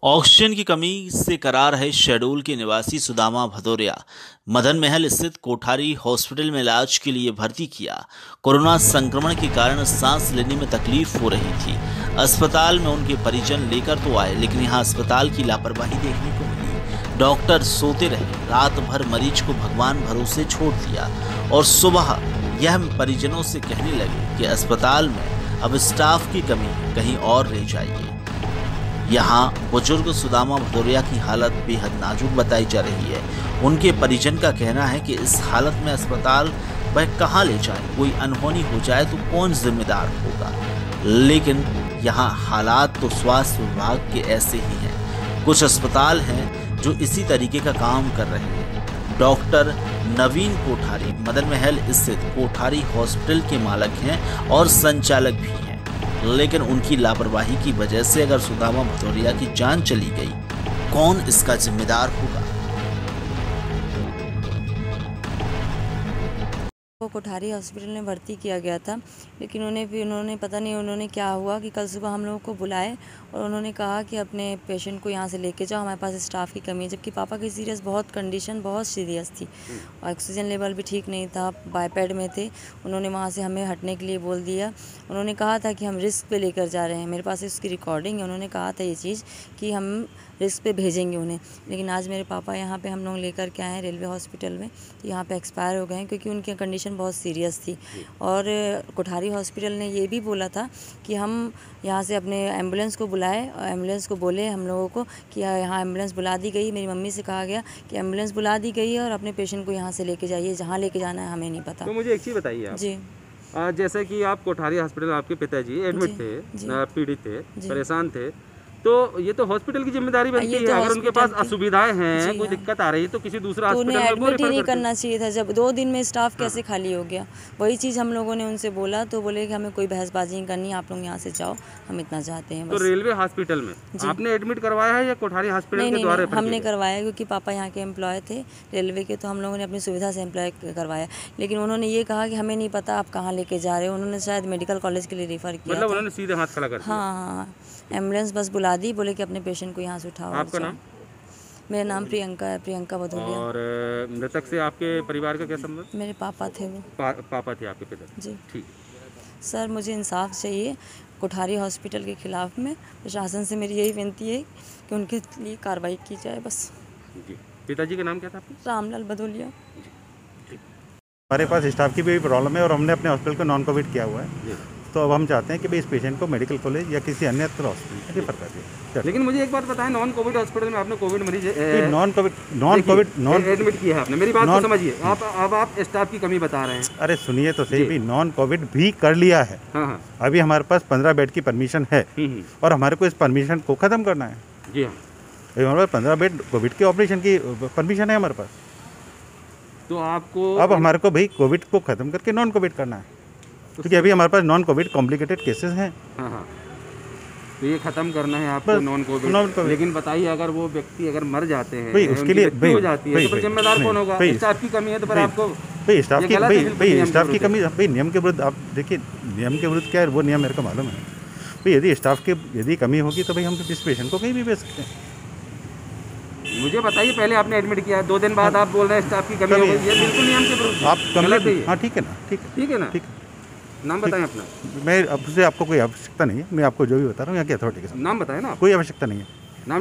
Oxygen की कमी से करा रहे शहडोल के निवासी सुदामा भदौरिया मदन महल स्थित कोठारी हॉस्पिटल में इलाज के लिए भर्ती किया। कोरोना संक्रमण के कारण सांस लेने में तकलीफ हो रही थी। अस्पताल में उनके परिजन लेकर तो आए, लेकिन यहाँ अस्पताल की लापरवाही देखने को मिली। डॉक्टर सोते रहे, रात भर मरीज को भगवान भरोसे छोड़ दिया और सुबह यह परिजनों से कहने लगे कि अस्पताल में अब स्टाफ की कमी, कहीं और ले जाइए। यहाँ बुजुर्ग सुदामा भदौरिया की हालत बेहद नाजुक बताई जा रही है। उनके परिजन का कहना है कि इस हालत में अस्पताल वह कहाँ ले जाए, कोई अनहोनी हो जाए तो कौन जिम्मेदार होगा। लेकिन यहाँ हालात तो स्वास्थ्य विभाग के ऐसे ही हैं। कुछ अस्पताल हैं जो इसी तरीके का काम कर रहे हैं। डॉक्टर नवीन कोठारी मदन महल स्थित कोठारी हॉस्पिटल के मालिक हैं और संचालक भी हैं, लेकिन उनकी लापरवाही की वजह से अगर सुदामा भदौरिया की जान चली गई, कौन इसका जिम्मेदार होगा। को कोठारी हॉस्पिटल में भर्ती किया गया था, लेकिन उन्होंने पता नहीं उन्होंने क्या हुआ कि कल सुबह हम लोगों को बुलाए और उन्होंने कहा कि अपने पेशेंट को यहाँ से लेके जाओ, हमारे पास स्टाफ की कमी है। जबकि पापा की कंडीशन बहुत सीरियस थी, ऑक्सीजन लेवल भी ठीक नहीं था, बाईपैड में थे। उन्होंने वहाँ से हमें हटने के लिए बोल दिया। उन्होंने कहा था कि हम रिस्क पे लेकर जा रहे हैं, मेरे पास इसकी रिकॉर्डिंग है। उन्होंने कहा था ये चीज़ कि हम रिस्क पे भेजेंगे उन्हें, लेकिन आज मेरे पापा यहाँ पे हम लोग लेकर के आए हैं रेलवे हॉस्पिटल में, तो यहाँ पे एक्सपायर हो गए हैं क्योंकि उनकी कंडीशन बहुत सीरियस थी। और कोठारी हॉस्पिटल ने ये भी बोला था कि हम यहाँ से अपने एम्बुलेंस को बुलाए और एम्बुलेंस को बोले हम लोगों को कि यहाँ एम्बुलेंस बुला दी गई। मेरी मम्मी से कहा गया कि एम्बुलेंस बुला दी गई है और अपने पेशेंट को यहाँ से लेके जाइए, जहाँ लेके जाना है हमें नहीं पता। तो मुझे एक चीज़ बताइए आप। जी, जैसे कि आप कोठारी हॉस्पिटल में आपके पिताजी एडमिट थे, पीड़ित थे, परेशान थे, तो ये तो हॉस्पिटल की जिम्मेदारी बनती है। अगर उनके पास असुविधाएं हैं, कोई दिक्कत आ रही है, तो किसी दूसरा तो हॉस्पिटल उन्हें में एडमिट ही नहीं करना चाहिए था। जब 2 दिन में स्टाफ कैसे खाली हो गया, वही चीज़ हम लोगों ने उनसे बोला, तो बोले कि हमें कोई बहसबाजी नहीं करनी, आप लोग यहाँ से जाओ, हम इतना चाहते हैं बस। तो रेलवे हॉस्पिटल में आपने एडमिट करवाया है या कोठारी हॉस्पिटल के द्वारा? हमने करवाया, क्योंकि पापा यहाँ के एम्प्लॉय थे रेलवे के, तो हम लोगों ने अपनी सुविधा से एम्प्लॉय करवाया। लेकिन उन्होंने ये कहा कि हमें नहीं पता आप कहाँ लेके जा रहे हो। उन्होंने शायद मेडिकल कॉलेज के लिए रेफर किया। मतलब उन्होंने सीधे हाथ खड़ा कर दिया? हाँ, एम्बुलेंस बस बुला दी, बोले कि अपने पेशेंट को यहाँ से उठाओ। आपका नाम? मेरा नाम प्रियंका है, प्रियंका भदौरिया। और मृतक से आपके परिवार का क्या संबंध? मेरे पापा थे वो। पापा थे आपके पिता? जी ठीक। सर, मुझे इंसाफ चाहिए कोठारी हॉस्पिटल के खिलाफ में। प्रशासन से मेरी यही विनती है कि उनके लिए कार्रवाई की जाए बस। जी। पिताजी का नाम क्या था आपके? रामलाल भदौरिया। हमारे पास स्टाफ की भी प्रॉब्लम है और हमने अपने हॉस्पिटल को नॉन कोविड किया हुआ है, तो अब हम चाहते हैं कि भाई इस पेशेंट को मेडिकल कॉलेज या किसी अन्य हॉस्पिटल रेफर कर दिया। लेकिन मुझे एक बात बताएं, नॉन कोविड हॉस्पिटल में आपने कोविड मरीज नॉन कोविड एडमिट किया है आपने, मेरी बात को समझिए। आप स्टाफ की कमी बता रहे हैं। अरे सुनिए तो सही, भी नॉन कोविड भी कर लिया है। हाँ। अभी हमारे पास 15 बेड की परमिशन है और हमारे को इस परमिशन को खत्म करना है। जी हाँ, हमारे पास 15 बेड कोविड के ऑपरेशन की परमिशन है हमारे पास। तो आपको अब हमारे को भाई कोविड को खत्म करके नॉन कोविड करना है, क्योंकि अभी हमारे पास नॉन कोविड कॉम्प्लिकेटेड केसेस हैं। हाँ, तो ये खत्म करना है आपको नॉन कोविड। लेकिन बताइए, अगर वो व्यक्ति अगर मर जाते हैं, भाई उसके लिए हो जाती है, तो जिम्मेदार कौन होगा? स्टाफ की कमी है तो पर आपको स्टाफ की कमी भाई नियम के विरुद्ध। आप देखिए नियम के विरुद्ध क्या है, वो नियम मेरे को मालूम है भाई। यदि स्टाफ की यदि कमी होगी तो भाई हम इस पेशेंट को कहीं भी भेज सकते हैं। मुझे बताइए, पहले आपने एडमिट किया, 2 दिन बाद आप बोल रहे हैं स्टाफ की कमी है, ये बिल्कुल नियम के विरुद्ध। आप कंप्लेंट, हाँ ठीक है ना, ठीक है ना, ठीक है। नाम बताएं अपना। मैं अब से आपको कोई आवश्यकता नहीं है, मैं आपको जो भी बता रहा हूँ यहाँ की अथॉरिटी के साथ। नाम बताएं ना। कोई आवश्यकता नहीं है।